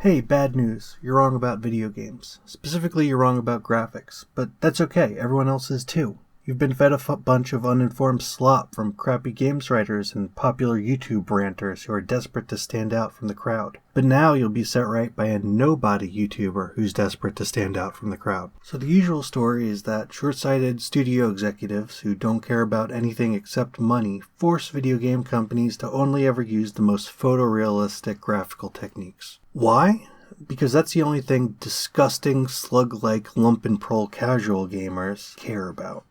Hey, bad news. You're wrong about video games. Specifically, you're wrong about graphics. But that's okay, everyone else is too. You've been fed a bunch of uninformed slop from crappy games writers and popular YouTube ranters who are desperate to stand out from the crowd. But now you'll be set right by a nobody YouTuber who's desperate to stand out from the crowd. So the usual story is that short-sighted studio executives who don't care about anything except money force video game companies to only ever use the most photorealistic graphical techniques. Why? Because that's the only thing disgusting, slug-like, lumpenprole casual gamers care about.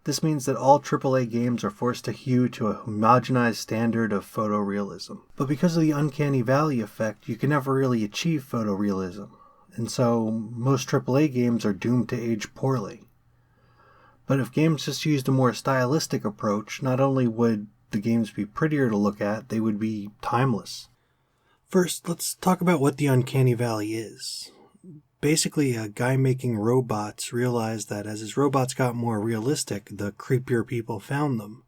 This means that all AAA games are forced to hew to a homogenized standard of photorealism. But because of the uncanny valley effect, you can never really achieve photorealism, and so most AAA games are doomed to age poorly. But if games just used a more stylistic approach, not only would the games be prettier to look at, they would be timeless. First, let's talk about what the uncanny valley is. Basically, a guy making robots realized that as his robots got more realistic, the creepier people found them.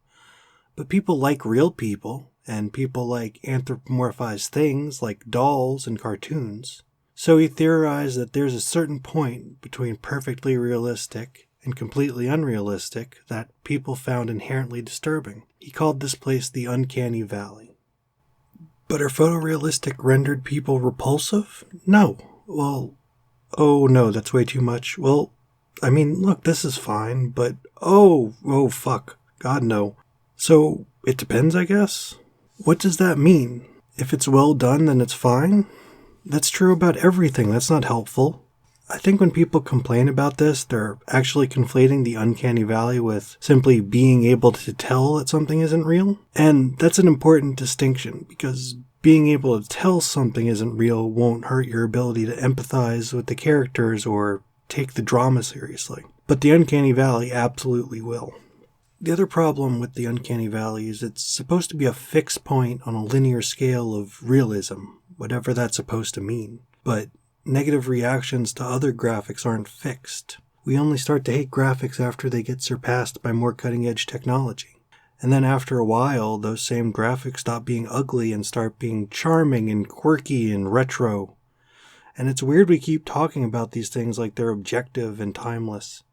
But people like real people, and people like anthropomorphized things like dolls and cartoons. So he theorized that there's a certain point between perfectly realistic and completely unrealistic that people found inherently disturbing. He called this place the uncanny valley. But are photorealistic rendered people repulsive? No. Oh no, that's way too much. Well, I mean, look, this is fine, but oh fuck. God no. So, it depends, I guess? What does that mean? If it's well done, then it's fine? That's true about everything. That's not helpful. I think when people complain about this, they're actually conflating the uncanny valley with simply being able to tell that something isn't real. And that's an important distinction, because being able to tell something isn't real won't hurt your ability to empathize with the characters or take the drama seriously. But the uncanny valley absolutely will. The other problem with the uncanny valley is it's supposed to be a fixed point on a linear scale of realism, whatever that's supposed to mean. But negative reactions to other graphics aren't fixed. We only start to hate graphics after they get surpassed by more cutting-edge technology. And then after a while, those same graphics stop being ugly and start being charming and quirky and retro. And it's weird we keep talking about these things like they're objective and timeless.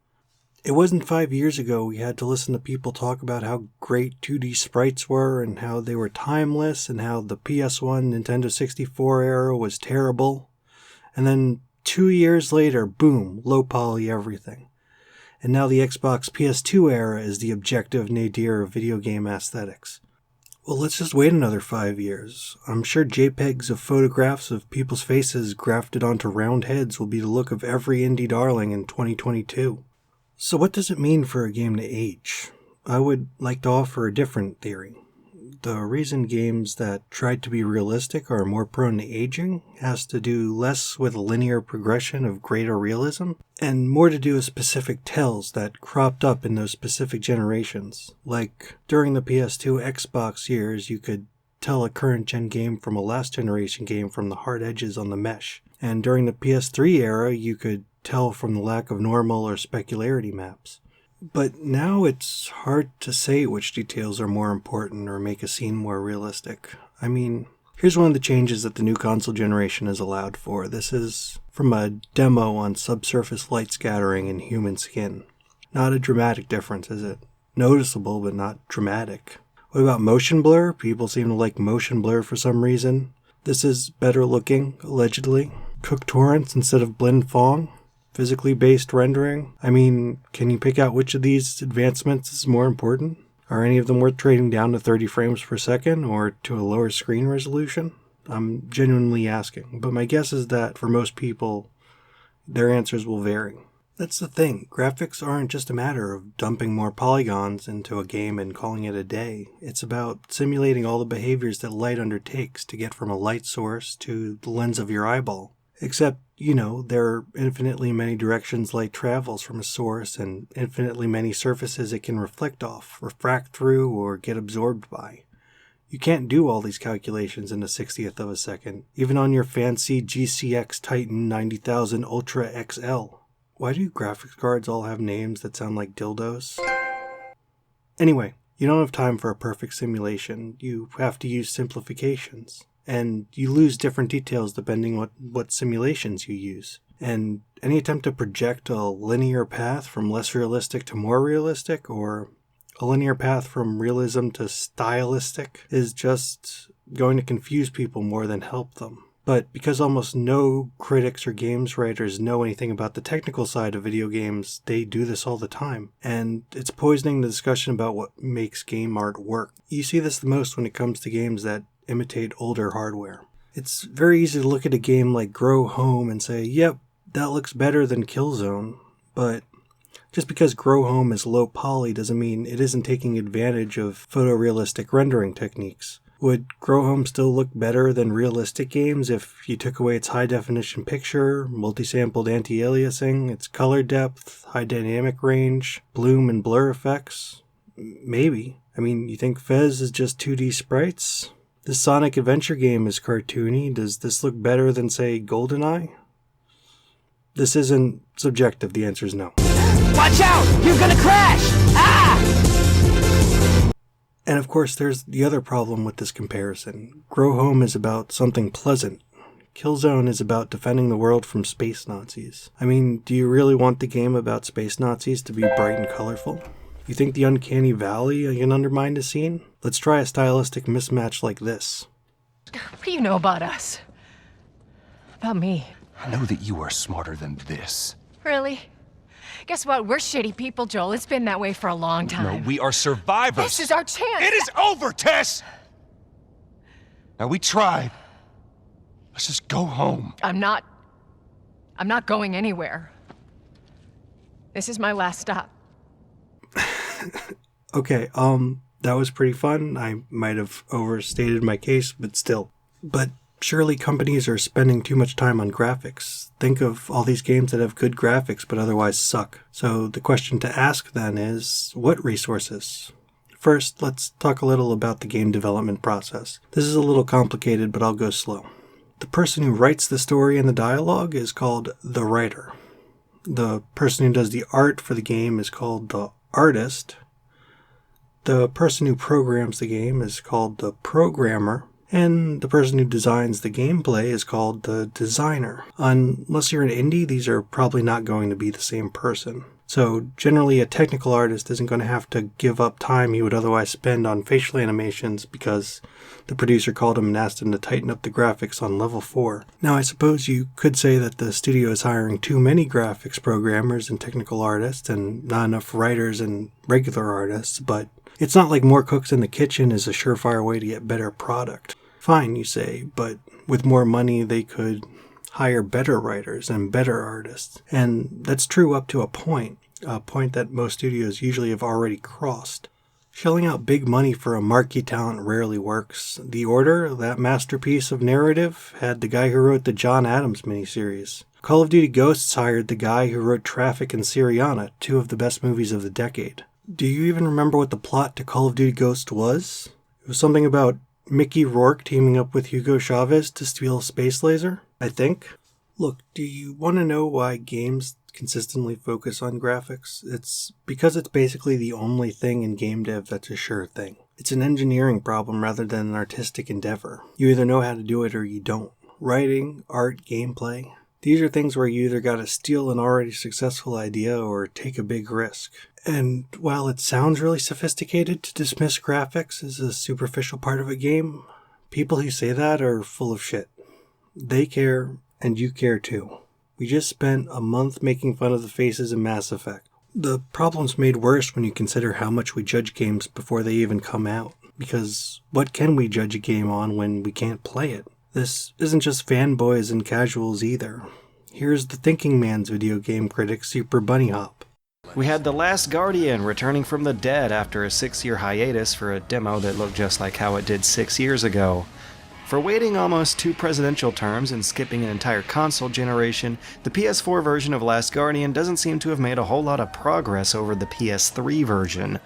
It wasn't 5 years ago we had to listen to people talk about how great 2D sprites were and how they were timeless and how the PS1 Nintendo 64 era was terrible. And then 2 years later, boom, low poly everything. And now the Xbox PS2 era is the objective nadir of video game aesthetics. Well, let's just wait another 5 years. I'm sure JPEGs of photographs of people's faces grafted onto round heads will be the look of every indie darling in 2022. So what does it mean for a game to age? I would like to offer a different theory. The reason games that tried to be realistic are more prone to aging has to do less with a linear progression of greater realism, and more to do with specific tells that cropped up in those specific generations. Like, during the PS2 Xbox years, you could tell a current-gen game from a last-generation game from the hard edges on the mesh. And during the PS3 era, you could tell from the lack of normal or specularity maps. But now it's hard to say which details are more important or make a scene more realistic. I mean, here's one of the changes that the new console generation has allowed for. This is from a demo on subsurface light scattering in human skin. Not a dramatic difference, is it? Noticeable, but not dramatic. What about motion blur? People seem to like motion blur for some reason. This is better looking, allegedly. Cook torrents instead of blend Phong. Physically based rendering? I mean, can you pick out which of these advancements is more important? Are any of them worth trading down to 30 frames per second or to a lower screen resolution? I'm genuinely asking, but my guess is that for most people, their answers will vary. That's the thing, graphics aren't just a matter of dumping more polygons into a game and calling it a day. It's about simulating all the behaviors that light undertakes to get from a light source to the lens of your eyeball. Except, there are infinitely many directions light travels from a source and infinitely many surfaces it can reflect off, refract through, or get absorbed by. You can't do all these calculations in a 60th of a second, even on your fancy GCX Titan 90000 Ultra XL. Why do graphics cards all have names that sound like dildos? Anyway, you don't have time for a perfect simulation. You have to use simplifications. and you lose different details depending on what simulations you use. And any attempt to project a linear path from less realistic to more realistic, or a linear path from realism to stylistic, is just going to confuse people more than help them. But because almost no critics or games writers know anything about the technical side of video games, they do this all the time. And it's poisoning the discussion about what makes game art work. You see this the most when it comes to games that imitate older hardware. It's very easy to look at a game like Grow Home and say, yep, that looks better than Killzone. But just because Grow Home is low poly doesn't mean it isn't taking advantage of photorealistic rendering techniques. Would Grow Home still look better than realistic games if you took away its high-definition picture, multi-sampled anti-aliasing, its color depth, high dynamic range, bloom and blur effects? Maybe. I mean, you think Fez is just 2D sprites? This Sonic Adventure game is cartoony. Does this look better than, say, GoldenEye? This isn't subjective. The answer is no. Watch out! You're gonna crash! Ah! And of course, there's the other problem with this comparison. Grow Home is about something pleasant. Killzone is about defending the world from space Nazis. I mean, do you really want the game about space Nazis to be bright and colorful? You think the uncanny valley can undermine the scene? Let's try a stylistic mismatch like this. What do you know about us? About me? I know that you are smarter than this. Really? Guess what? We're shitty people, Joel. It's been that way for a long time. No, we are survivors. This is our chance. It is over, Tess! Now, we tried. Let's just go home. I'm not going anywhere. This is my last stop. Okay, that was pretty fun. I might have overstated my case, but still. But surely companies are spending too much time on graphics. Think of all these games that have good graphics but otherwise suck. So the question to ask then is, what resources? First, let's talk a little about the game development process. This is a little complicated, but I'll go slow. The person who writes the story and the dialogue is called the writer. The person who does the art for the game is called the artist. The person who programs the game is called the programmer. And the person who designs the gameplay is called the designer. Unless you're an indie, these are probably not going to be the same person. So generally, a technical artist isn't going to have to give up time he would otherwise spend on facial animations because the producer called him and asked him to tighten up the graphics on level 4. Now, I suppose you could say that the studio is hiring too many graphics programmers and technical artists and not enough writers and regular artists, but it's not like more cooks in the kitchen is a surefire way to get better product. Fine, you say, but with more money they could hire better writers and better artists. And that's true up to a point that most studios usually have already crossed. Shelling out big money for a marquee talent rarely works. The Order, that masterpiece of narrative, had the guy who wrote the John Adams miniseries. Call of Duty Ghosts hired the guy who wrote Traffic and Syriana, two of the best movies of the decade. Do you even remember what the plot to Call of Duty Ghosts was? It was something about Mickey Rourke teaming up with Hugo Chavez to steal a space laser, I think. Look, do you want to know why games consistently focus on graphics? It's because it's basically the only thing in game dev that's a sure thing. It's an engineering problem rather than an artistic endeavor. You either know how to do it or you don't. Writing, art, gameplay. These are things where you either gotta steal an already successful idea or take a big risk. And while it sounds really sophisticated to dismiss graphics as a superficial part of a game, people who say that are full of shit. They care, and you care too. We just spent a month making fun of the faces in Mass Effect. The problem's made worse when you consider how much we judge games before they even come out. Because what can we judge a game on when we can't play it? This isn't just fanboys and casuals either. Here's the thinking man's video game critic, Super Bunny Hop. We had The Last Guardian returning from the dead after a 6-year hiatus for a demo that looked just like how it did 6 years ago. For waiting almost 2 presidential terms and skipping an entire console generation, the PS4 version of Last Guardian doesn't seem to have made a whole lot of progress over the PS3 version,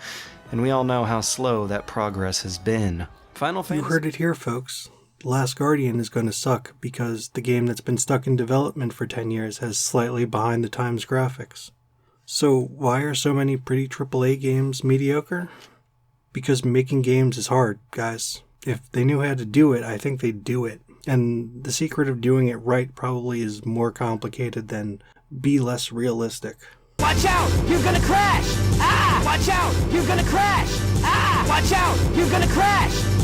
and we all know how slow that progress has been. Final Fantasy... You heard it here, folks. The Last Guardian is going to suck because the game that's been stuck in development for 10 years has slightly behind the times graphics. So why are so many pretty AAA games mediocre? Because making games is hard, guys. If they knew how to do it, I think they'd do it. And the secret of doing it right probably is more complicated than be less realistic. Watch out! You're gonna crash! Ah! Watch out! You're gonna crash! Ah! Watch out! You're gonna crash!